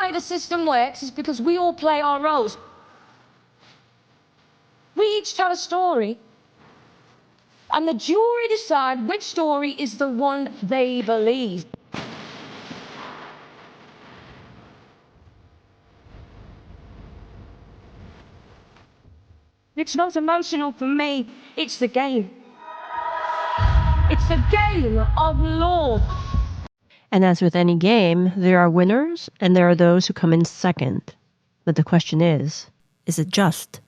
way the system works is because we all play our roles. We each tell a story, and the jury decide which story is the one they believe. It's not emotional for me, it's the game. It's the game of law. And as with any game, there are winners and there are those who come in second. But the question is it just?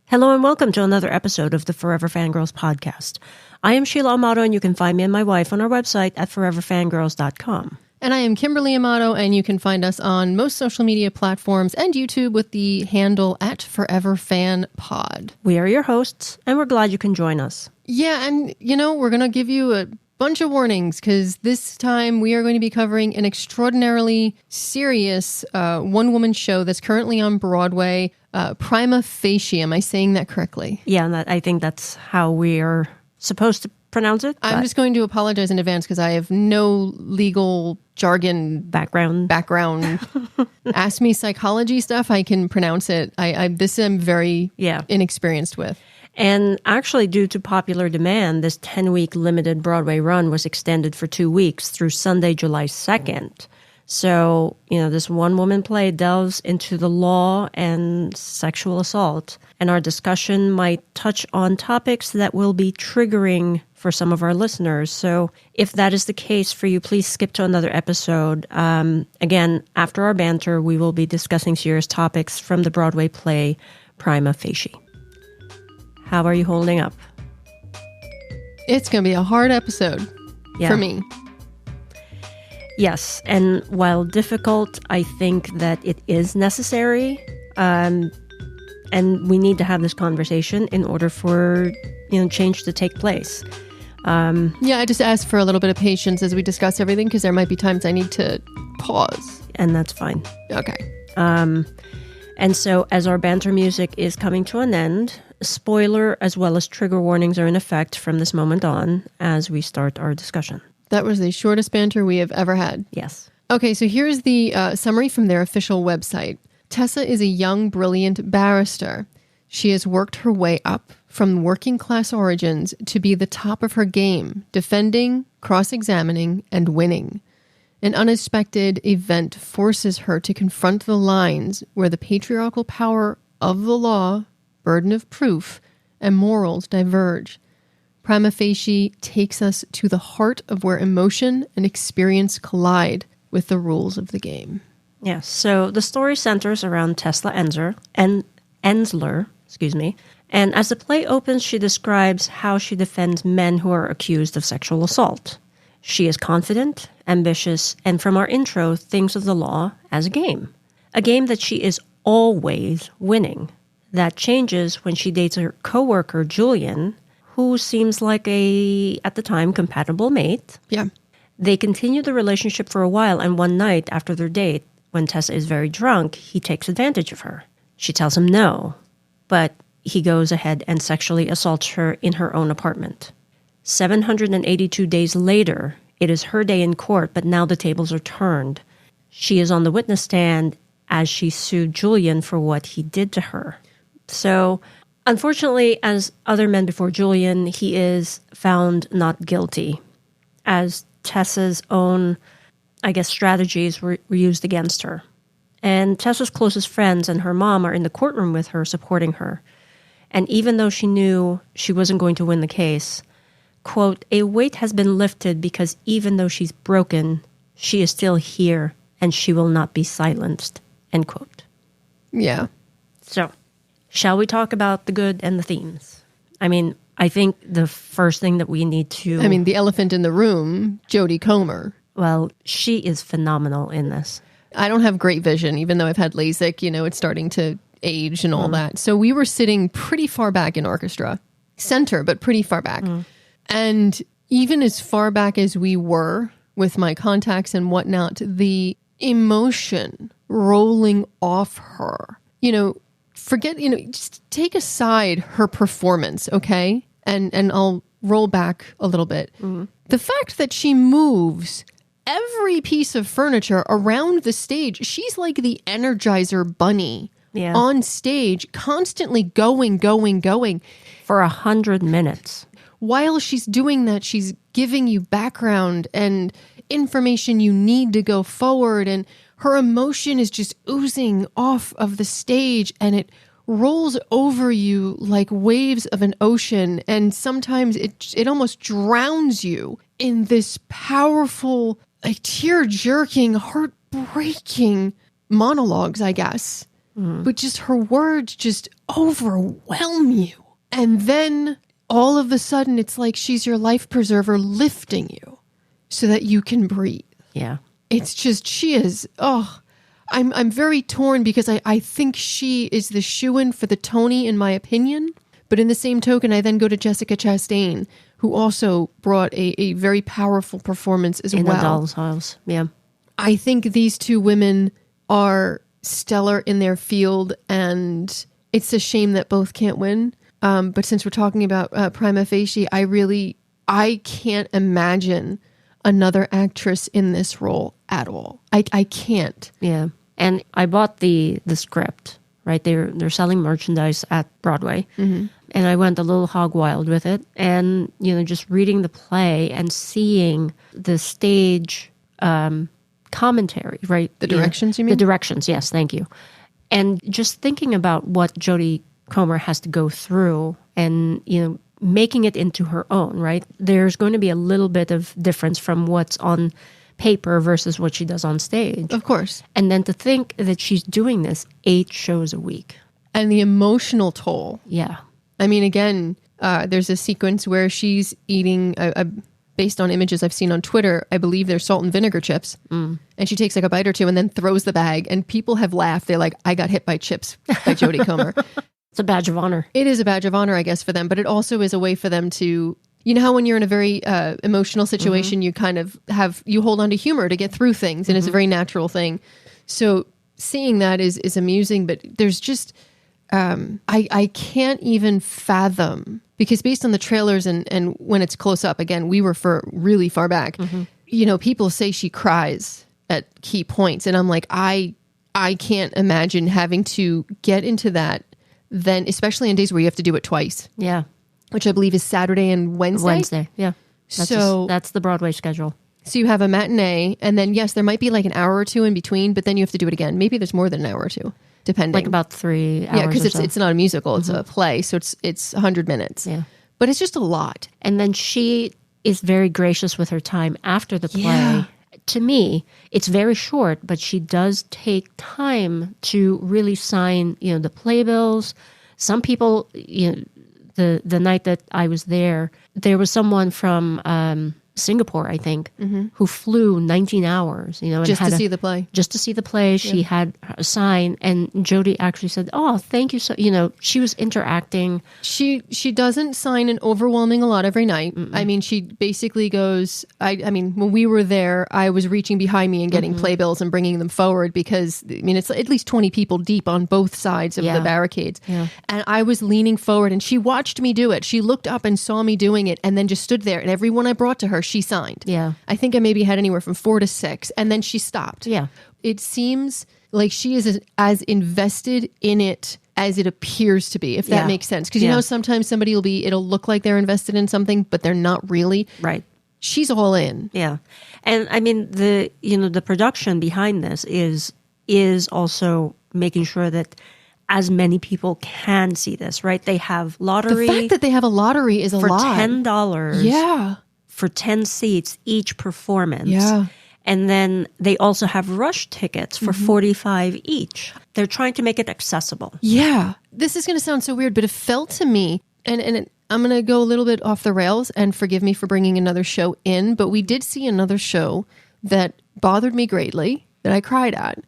Hello and welcome to another episode of the Forever Fangirls podcast. I am Sheila Amato and you can find me and my wife on our website at foreverfangirls.com. And I am Kimberly Amato, and you can find us on most social media platforms and YouTube with the handle at ForeverFanPod. We are your hosts, and we're glad you can join us. Yeah, and we're going to give you a bunch of warnings, because this time we are going to be covering an extraordinarily serious one-woman show that's currently on Broadway, Prima Facie. Am I saying that correctly? Yeah, I think that's how we are supposed to pronounce it. I'm just going to apologize in advance because I have no legal jargon background. Ask me psychology stuff, I can pronounce it. This I'm very inexperienced with. And actually, due to popular demand, this 10-week limited Broadway run was extended for 2 weeks through Sunday, July 2nd. So, this one-woman play delves into the law and sexual assault. And our discussion might touch on topics that will be triggering for some of our listeners. So if that is the case for you, please skip to another episode. Again, after our banter, we will be discussing serious topics from the Broadway play Prima Facie. How are you holding up? It's going to be a hard episode for me. Yes, and while difficult, I think that it is necessary, and we need to have this conversation in order for change to take place. I just ask for a little bit of patience as we discuss everything, because there might be times I need to pause. And that's fine. Okay. And so as our banter music is coming to an end, spoiler as well as trigger warnings are in effect from this moment on as we start our discussion. That was the shortest banter we have ever had. Yes. Okay, so here's the summary from their official website. Tessa is a young, brilliant barrister. She has worked her way up from working class origins to be the top of her game, defending, cross-examining, and winning. An unexpected event forces her to confront the lines where the patriarchal power of the law, burden of proof, and morals diverge. Prima Facie takes us to the heart of where emotion and experience collide with the rules of the game. Yes, so the story centers around Tessa Ensler, and as the play opens, she describes how she defends men who are accused of sexual assault. She is confident, ambitious, and from our intro, thinks of the law as a game that she is always winning. That changes when she dates her coworker, Julian, who seems like at the time, compatible mate. Yeah. They continue the relationship for a while, and one night after their date, when Tessa is very drunk, he takes advantage of her. She tells him no, but he goes ahead and sexually assaults her in her own apartment. 782 days later, it is her day in court, but now the tables are turned. She is on the witness stand as she sued Julian for what he did to her. So, unfortunately, as other men before Julian, he is found not guilty, as Tessa's own, strategies were used against her. And Tessa's closest friends and her mom are in the courtroom with her, supporting her. And even though she knew she wasn't going to win the case, quote, a weight has been lifted because even though she's broken, she is still here and she will not be silenced, end quote. Yeah. So, shall we talk about the good and the themes? I think the first thing that we need to... the elephant in the room, Jodie Comer. Well, she is phenomenal in this. I don't have great vision, even though I've had LASIK, it's starting to age and all that. So we were sitting pretty far back in orchestra. Center, but pretty far back. And even as far back as we were with my contacts and whatnot, the emotion rolling off her, forget, just take aside her performance, okay? And I'll roll back a little bit. The fact that she moves every piece of furniture around the stage. She's like the Energizer bunny on stage, constantly going. For 100 minutes. While she's doing that, she's giving you background and information you need to go forward. And her emotion is just oozing off of the stage, and it rolls over you like waves of an ocean. And sometimes it almost drowns you in this powerful, like tear-jerking, heartbreaking monologues, I guess. But just her words just overwhelm you. And then all of a sudden, it's like she's your life preserver lifting you so that you can breathe. Yeah. It's just, she is, I'm very torn because I think she is the shoo-in for the Tony, in my opinion. But in the same token, I then go to Jessica Chastain, who also brought a very powerful performance as In well. a doll's house. Yeah. I think these two women are stellar in their field, and it's a shame that both can't win. But since we're talking about Prima Facie, I can't imagine another actress in this role at all. I can't. Yeah. And I bought the script, right? They're selling merchandise at Broadway. Mm-hmm. And I went a little hog wild with it. And, just reading the play and seeing the stage commentary, right? The directions, you mean? The directions, yes, thank you. And just thinking about what Jodie Comer has to go through and, making it into her own, right? There's going to be a little bit of difference from what's on paper versus what she does on stage. Of course. And then to think that she's doing this 8 shows a week. And the emotional toll. Yeah. I mean, again, there's a sequence where she's eating, based on images I've seen on Twitter, I believe they're salt and vinegar chips. And she takes like a bite or two and then throws the bag. And people have laughed. They're like, I got hit by chips by Jodie Comer. It's a badge of honor. It is a badge of honor, I guess, for them. But it also is a way for them to, you know how when you're in a very emotional situation, you kind of you hold on to humor to get through things. And it's a very natural thing. So seeing that is amusing. But there's just, I can't even fathom, because based on the trailers and when it's close up, again, we were for really far back, people say she cries at key points. And I'm like, I can't imagine having to get into that then, especially on days where you have to do it twice. Yeah. Which I believe is Saturday and Wednesday. Yeah. That's the Broadway schedule. So you have a matinee, and then, yes, there might be like an hour or two in between, but then you have to do it again. Maybe there's more than an hour or two, depending. Like about 3 hours. Yeah, because it's not a musical, it's a play, so it's 100 minutes. Yeah. But it's just a lot. And then she is very gracious with her time after the play. Yeah. To me, it's very short, but she does take time to really sign, the playbills. Some people, the night that I was there was someone from Singapore, I think, who flew 19 hours, and Just to see the play. Just to see the play. She had a sign, and Jodie actually said, "Oh, thank you." So, she was interacting. She doesn't sign an overwhelming a lot every night. I mean, she basically goes, I mean, when we were there, I was reaching behind me and getting playbills and bringing them forward because, I mean, it's at least 20 people deep on both sides of the barricades. Yeah. And I was leaning forward, and she watched me do it. She looked up and saw me doing it and then just stood there, and everyone I brought to her, she signed. Yeah. I think I maybe had anywhere from 4 to 6, and then she stopped. Yeah. It seems like she is as invested in it as it appears to be, if that makes sense. Because sometimes somebody it'll look like they're invested in something, but they're not really. Right. She's all in. Yeah. And I mean, the production behind this is also making sure that as many people can see this, right? They have lottery. The fact that they have a lottery is a for lot. $10. Yeah. For 10 seats each performance. Yeah. And then they also have rush tickets for $45 each. They're trying to make it accessible. Yeah. This is going to sound so weird, but it felt to me, and I'm going to go a little bit off the rails, and forgive me for bringing another show in, but we did see another show that bothered me greatly, that I cried at.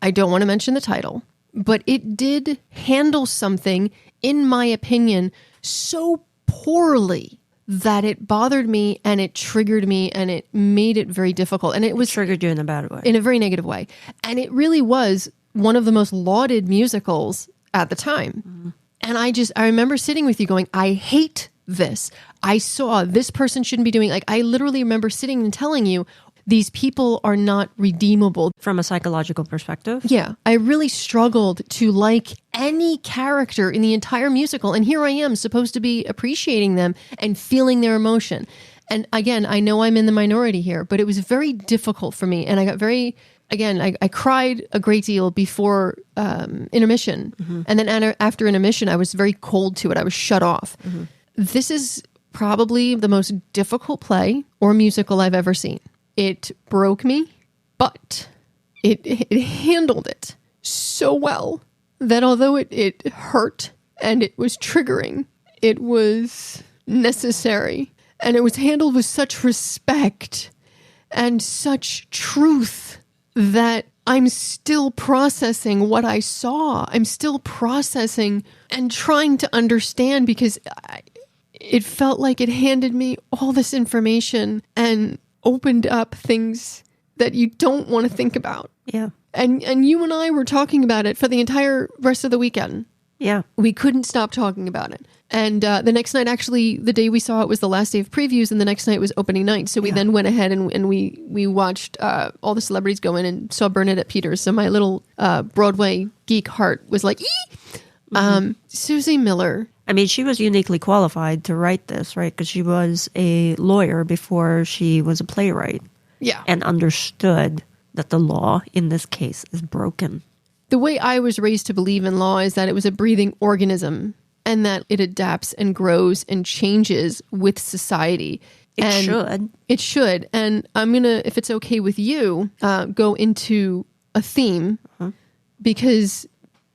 I don't want to mention the title, but it did handle something, in my opinion, so poorly that it bothered me and it triggered me and it made it very difficult. And it was triggered you in a bad way. In a very negative way. And it really was one of the most lauded musicals at the time. And I remember sitting with you going, I hate this. I saw this person shouldn't be doing, like, I literally remember sitting and telling you, these people are not redeemable. From a psychological perspective. Yeah, I really struggled to like any character in the entire musical. And here I am supposed to be appreciating them and feeling their emotion. And again, I know I'm in the minority here, but it was very difficult for me. And I got very, again, I cried a great deal before intermission. And then after intermission, I was very cold to it. I was shut off. This is probably the most difficult play or musical I've ever seen. It broke me, but it handled it so well that although it hurt and it was triggering, it was necessary. And it was handled with such respect and such truth that I'm still processing what I saw. I'm still processing and trying to understand because it felt like it handed me all this information and opened up things that you don't want to think about. Yeah. And you and I were talking about it for the entire rest of the weekend. Yeah. We couldn't stop talking about it. And the next night, actually, the day we saw it was the last day of previews, and the next night was opening night. So we then went ahead and we watched all the celebrities go in and saw Bernadette Peters. So my little Broadway geek heart was like, ee! Susie Miller. I mean, she was uniquely qualified to write this, right? Because she was a lawyer before she was a playwright. Yeah. And understood that the law in this case is broken. The way I was raised to believe in law is that it was a breathing organism and that it adapts and grows and changes with society. It should. It should. And I'm going to, if it's okay with you, go into a theme because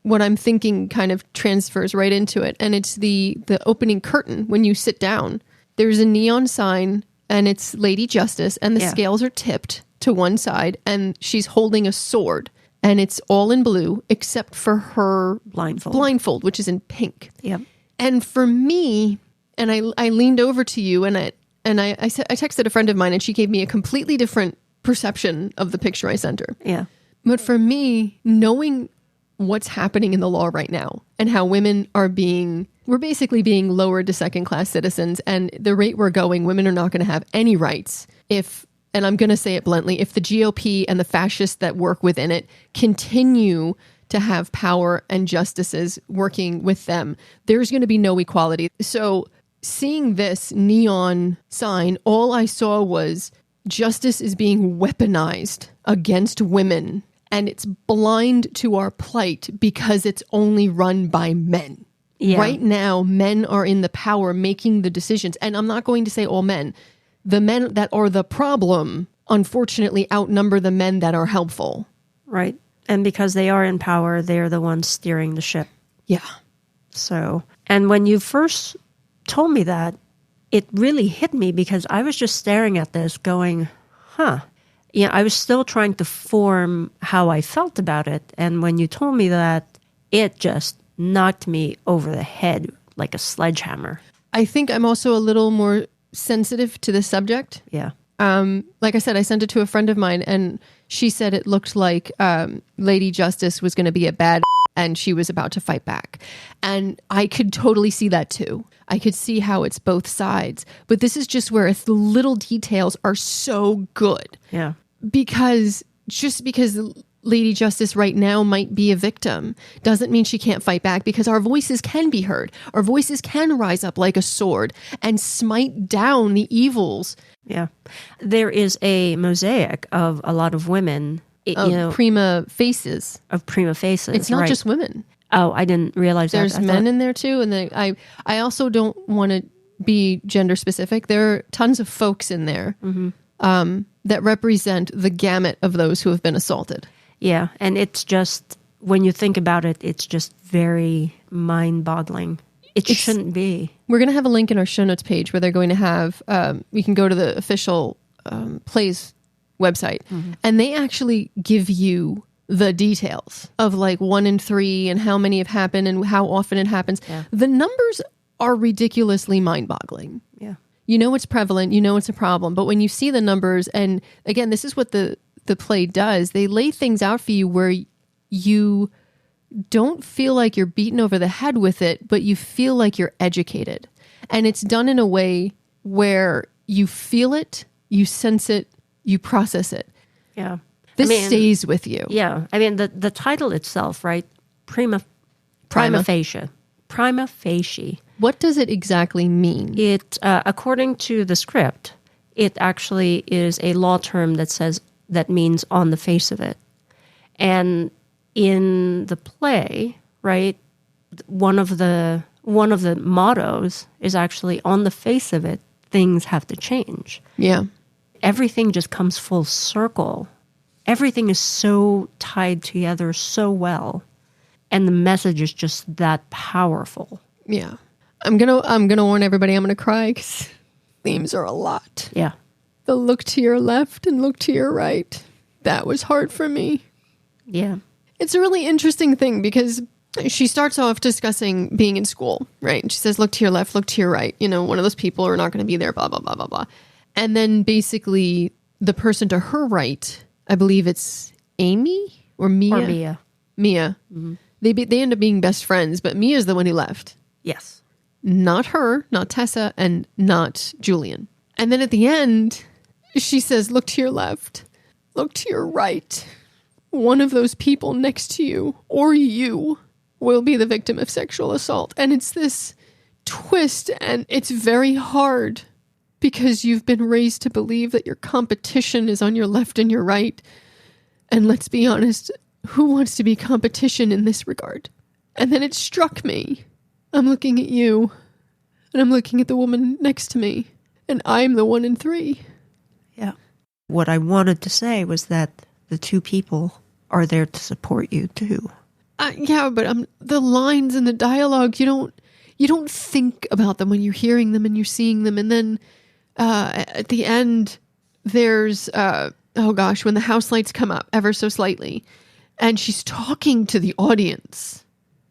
what I'm thinking kind of transfers right into it. And it's the opening curtain when you sit down. There's a neon sign and it's Lady Justice and the scales are tipped to one side and she's holding a sword. And it's all in blue except for her blindfold, which is in pink. Yep. And for me, and I leaned over to you and I texted a friend of mine and she gave me a completely different perception of the picture I sent her. Yeah. But for me, knowing what's happening in the law right now and how women we're basically being lowered to second-class citizens, and the rate we're going, women are not going to have any rights and I'm going to say it bluntly, if the GOP and the fascists that work within it continue to have power and justices working with them, there's going to be no equality. So seeing this neon sign, all I saw was justice is being weaponized against women, and it's blind to our plight because it's only run by men. Yeah. Right now, men are in the power making the decisions. And I'm not going to say all men. The men that are the problem, unfortunately, outnumber the men that are helpful. Right. And because they are in power, they're the ones steering the ship. Yeah. So, and when you first told me that, it really hit me because I was just staring at this going, Yeah, I was still trying to form how I felt about it. And when you told me that, it just knocked me over the head like a sledgehammer. I think I'm also a little more sensitive to the subject. Yeah. Like I said, I sent it to a friend of mine and she said it looked like Lady Justice was going to be a bad and she was about to fight back. And I could totally see that too. I could see how it's both sides. But this is just where the little details are so good. Yeah. Because just because Lady Justice right now might be a victim doesn't mean she can't fight back, because our voices can be heard. Our voices can rise up like a sword and smite down the evils. Yeah. There is a mosaic of a lot of women. Prima faces. Of prima facies. It's not just women. Oh, I didn't realize There's that. There's men in there too. And I also don't want to be gender specific. There are tons of folks in there that represent the gamut of those who have been assaulted. Yeah. And it's just, when you think about it, it's just very mind-boggling. It shouldn't be. We're going to have a link in our show notes page where they're going to have, we can go to the official plays website, and they actually give you the details of like 1 in 3 and how many have happened and how often it happens. Yeah. The numbers are ridiculously mind-boggling. Yeah. You know it's prevalent, you know it's a problem, but when you see the numbers, and again, this is what the play does, they lay things out for you where you don't feel like you're beaten over the head with it, but you feel like you're educated. And it's done in a way where you feel it, you sense it, you process it. Yeah. This stays with you. Yeah. I mean, the title itself, right? Prima Facie. Prima Facie. What does it exactly mean? It, according to the script, it actually is a law term that means on the face of it. And in the play, right, one of the mottos is actually on the face of it, things have to change. Yeah. Everything just comes full circle. Everything is so tied together so well. And the message is just that powerful. Yeah. I'm gonna warn everybody I'm gonna cry because themes are a lot. Yeah. The look to your left and look to your right. That was hard for me. Yeah. It's a really interesting thing because she starts off discussing being in school, right? And she says, look to your left, look to your right. You know, one of those people are not going to be there, blah, blah, blah, blah, blah. And then basically the person to her right, I believe it's Amy or Mia? Or Mia. Mia. Mm-hmm. They end up being best friends, but Mia's the one who left. Yes. Not her, not Tessa, and not Julian. And then at the end, she says, look to your left, look to your right. One of those people next to you or you will be the victim of sexual assault. And it's this twist, and it's very hard because you've been raised to believe that your competition is on your left and your right. And let's be honest, who wants to be competition in this regard? And then it struck me. I'm looking at you, and I'm looking at the woman next to me, and I'm the 1 in 3. Yeah. What I wanted to say was that the two people are there to support you too. Yeah, but the lines and the dialogue, you don't think about them when you're hearing them and you're seeing them. And then at the end, there's, when the house lights come up ever so slightly, and she's talking to the audience.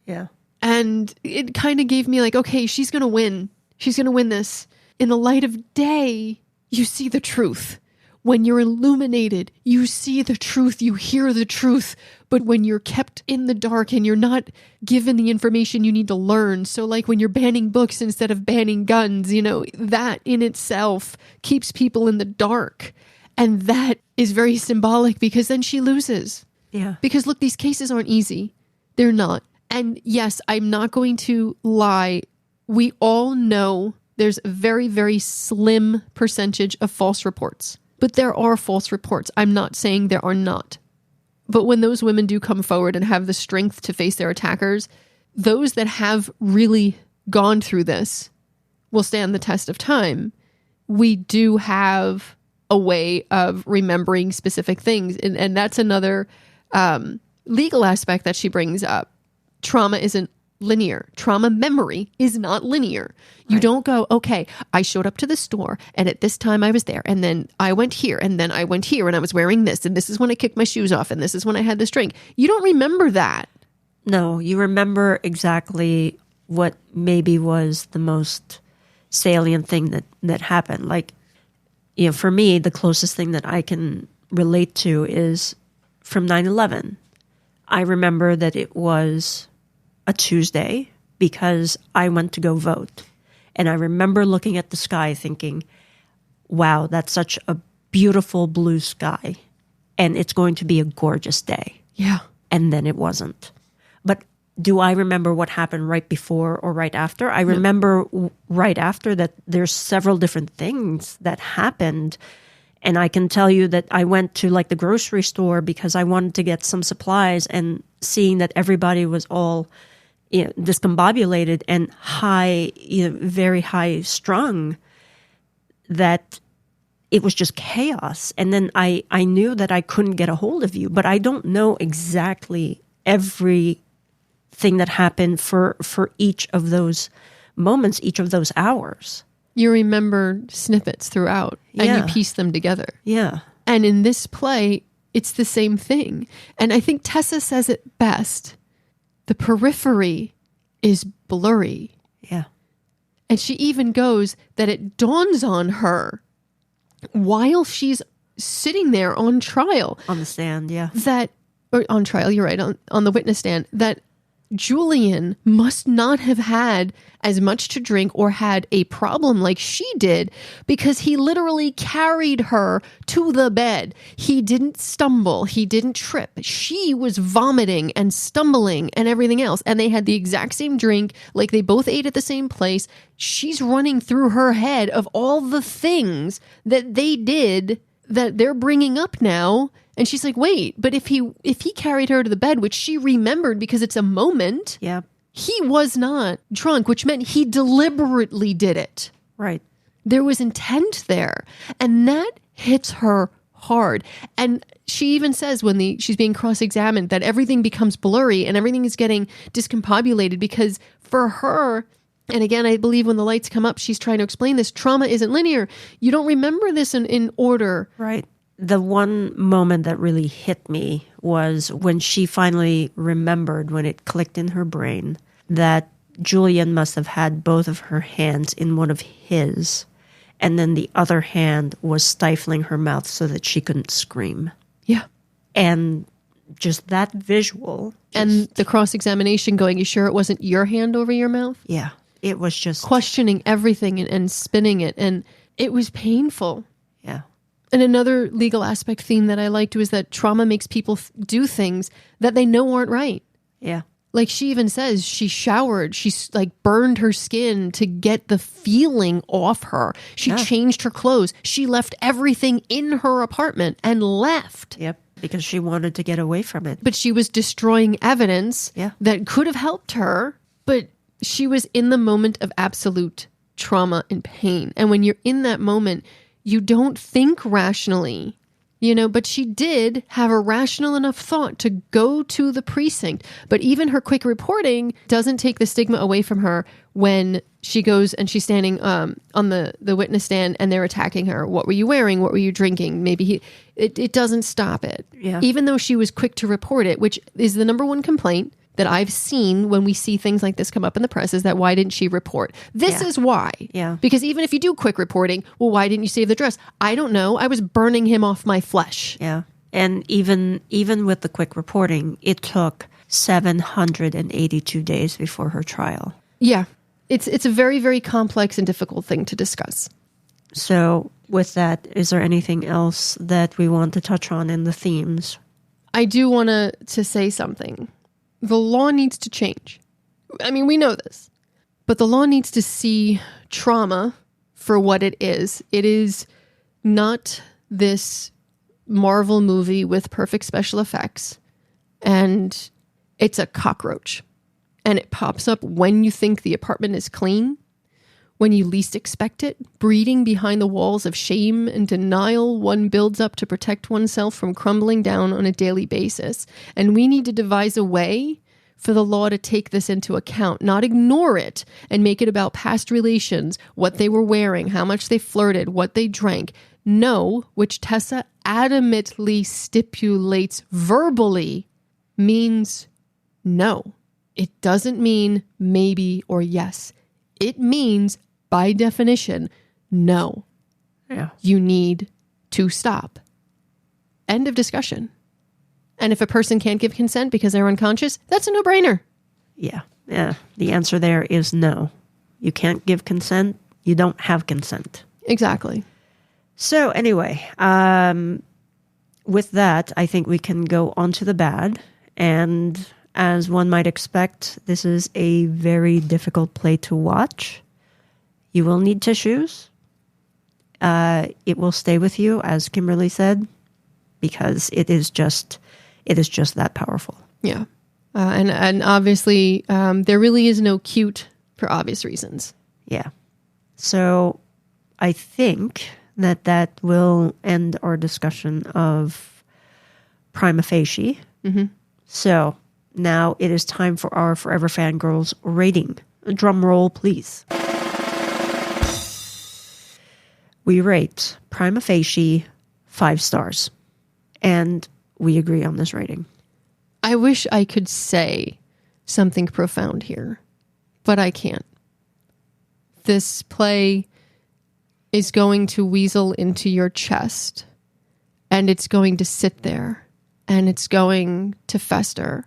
Yeah. And it kind of gave me like, okay, she's going to win. She's going to win this. In the light of day, you see the truth. When you're illuminated, you see the truth, you hear the truth. But when you're kept in the dark and you're not given the information you need to learn, so like when you're banning books instead of banning guns, you know, that in itself keeps people in the dark. And that is very symbolic because then she loses. Yeah. Because look, these cases aren't easy. They're not. And yes, I'm not going to lie. We all know there's a very, very slim percentage of false reports. But there are false reports. I'm not saying there are not. But when those women do come forward and have the strength to face their attackers, those that have really gone through this will stand the test of time. We do have a way of remembering specific things. And that's another legal aspect that she brings up. Trauma isn't linear. Trauma memory is not linear. You don't go, okay, I showed up to the store and at this time I was there and then I went here and then I went here and I was wearing this and this is when I kicked my shoes off and this is when I had this drink. You don't remember that. No, you remember exactly what maybe was the most salient thing that happened. Like, you know, for me, the closest thing that I can relate to is from 9/11. I remember that it was a Tuesday because I went to go vote. And I remember looking at the sky thinking, wow, that's such a beautiful blue sky. And it's going to be a gorgeous day. Yeah. And then it wasn't. But do I remember what happened right before or right after? I remember right after that there's several different things that happened. And I can tell you that I went to like the grocery store because I wanted to get some supplies, and seeing that everybody was all discombobulated and high, very high strung, that it was just chaos. And then I knew that I couldn't get a hold of you, but I don't know exactly everything that happened for each of those moments, each of those hours. You remember snippets throughout and you piece them together. Yeah. And in this play, it's the same thing. And I think Tessa says it best. The periphery is blurry. Yeah. And she even goes that it dawns on her while she's sitting there on trial. On the stand, yeah. Or on trial, you're right, on the witness stand, that Julian must not have had as much to drink or had a problem like she did, because he literally carried her to the bed. He didn't stumble. He didn't trip. She was vomiting and stumbling and everything else. And they had the exact same drink, like they both ate at the same place. She's running through her head of all the things that they did that they're bringing up now. And she's like, wait, but if he carried her to the bed, which she remembered because it's a moment, Yeah. he was not drunk, which meant he deliberately did it. Right. There was intent there. And that hits her hard. And she even says when she's being cross-examined that everything becomes blurry and everything is getting discombobulated, because for her, and again, I believe when the lights come up, she's trying to explain this, trauma isn't linear. You don't remember this in order. Right. The one moment that really hit me was when she finally remembered, when it clicked in her brain, that Julian must have had both of her hands in one of his, and then the other hand was stifling her mouth so that she couldn't scream. Yeah. And just that visual. And the cross-examination going, you sure it wasn't your hand over your mouth? Yeah. It was just questioning everything and spinning it. And it was painful. Yeah. And another legal aspect theme that I liked was that trauma makes people do things that they know aren't right. Yeah. Like she even says she showered, she's like burned her skin to get the feeling off her. She changed her clothes. She left everything in her apartment and left. Yep. Because she wanted to get away from it. But she was destroying evidence that could have helped her. But she was in the moment of absolute trauma and pain. And when you're in that moment, you don't think rationally, but she did have a rational enough thought to go to the precinct. But even her quick reporting doesn't take the stigma away from her when she goes and she's standing on the witness stand and they're attacking her. What were you wearing? What were you drinking? Maybe it doesn't stop it. Yeah. Even though she was quick to report it, which is the number one complaint that I've seen when we see things like this come up in the press, is that why didn't she report? This is why. Yeah. Because even if you do quick reporting, well, why didn't you save the dress? I don't know. I was burning him off my flesh. Yeah. And even with the quick reporting, it took 782 days before her trial. Yeah. It's a very, very complex and difficult thing to discuss. So with that, is there anything else that we want to touch on in the themes? I do want to say something. The law needs to change. I mean, we know this. But the law needs to see trauma for what it is. It is not this Marvel movie with perfect special effects. And it's a cockroach. And it pops up when you think the apartment is clean, when you least expect it, breeding behind the walls of shame and denial one builds up to protect oneself from crumbling down on a daily basis. And we need to devise a way for the law to take this into account, not ignore it and make it about past relations, what they were wearing, how much they flirted, what they drank. No, which Tessa adamantly stipulates verbally, means no. It doesn't mean maybe or yes. It means, by definition, no. Yeah. You need to stop. End of discussion. And if a person can't give consent because they're unconscious, that's a no-brainer. Yeah. Yeah. The answer there is no. You can't give consent. You don't have consent. Exactly. So anyway, with that, I think we can go on to the bad. And as one might expect, this is a very difficult play to watch. You will need tissues. It will stay with you, as Kimberly said, because it is just that powerful. Yeah. And obviously, there really is no cute for obvious reasons. Yeah. So I think that will end our discussion of Prima Facie. Mm-hmm. So now it is time for our Forever Fangirls rating. Drum roll, please. We rate Prima Facie 5 stars. And we agree on this rating. I wish I could say something profound here, but I can't. This play is going to weasel into your chest, and it's going to sit there, and it's going to fester,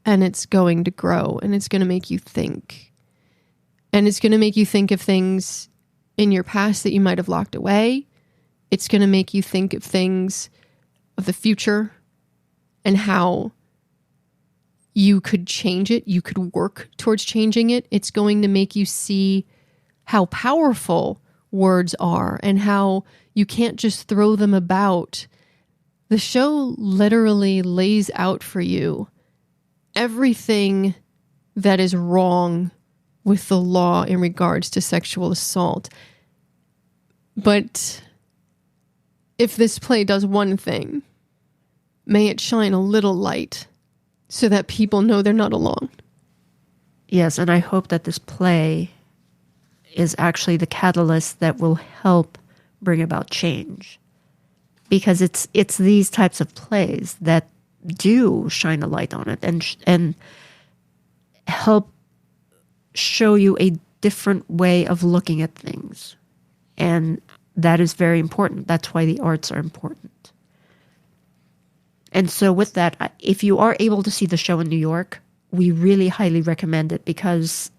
and it's going to grow, and it's going to make you think. And it's going to make you think of things in your past that you might have locked away. It's going to make you think of things of the future and how you could change it. You could work towards changing it. It's going to make you see how powerful words are and how you can't just throw them about. The show literally lays out for you everything that is wrong with the law in regards to sexual assault. But if this play does one thing, may it shine a little light so that people know they're not alone. Yes, and I hope that this play is actually the catalyst that will help bring about change. Because it's these types of plays that do shine a light on it and help show you a different way of looking at things. And that is very important. That's why the arts are important. And so with that, if you are able to see the show in New York, we really highly recommend it because,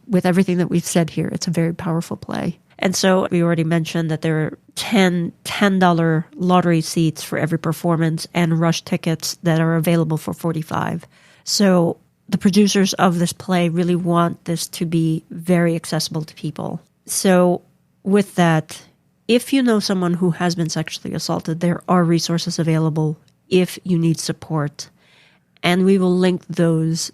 with everything that we've said here, it's a very powerful play. And so we already mentioned that there are $10 lottery seats for every performance and rush tickets that are available for $45. So the producers of this play really want this to be very accessible to people. So with that, if you know someone who has been sexually assaulted, there are resources available if you need support. And we will link those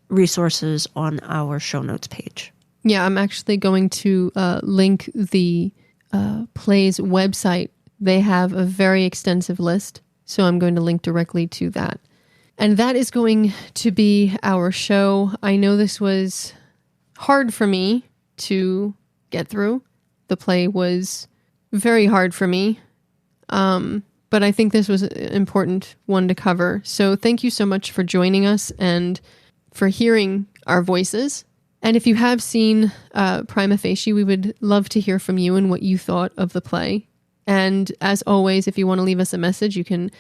resources on our show notes page. Yeah, I'm actually going to link the play's website. They have a very extensive list, so I'm going to link directly to that. And that is going to be our show. I know this was hard for me to get through. The play was very hard for me, but I think this was an important one to cover. So thank you so much for joining us and for hearing our voices. And if you have seen Prima Facie, we would love to hear from you and what you thought of the play. And as always, if you want to leave us a message, you can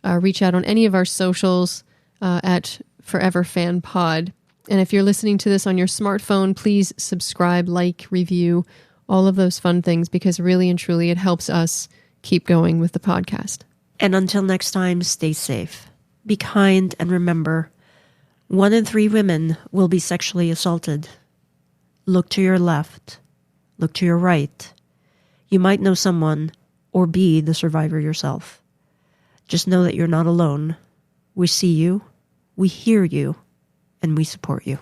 reach out on any of our socials at Forever Fan Pod. And if you're listening to this on your smartphone, please subscribe, like, review, all of those fun things, because really and truly it helps us keep going with the podcast. And until next time, stay safe, be kind, and remember, 1 in 3 women will be sexually assaulted. Look to your left. Look to your right. You might know someone or be the survivor yourself. Just know that you're not alone. We see you, we hear you, and we support you.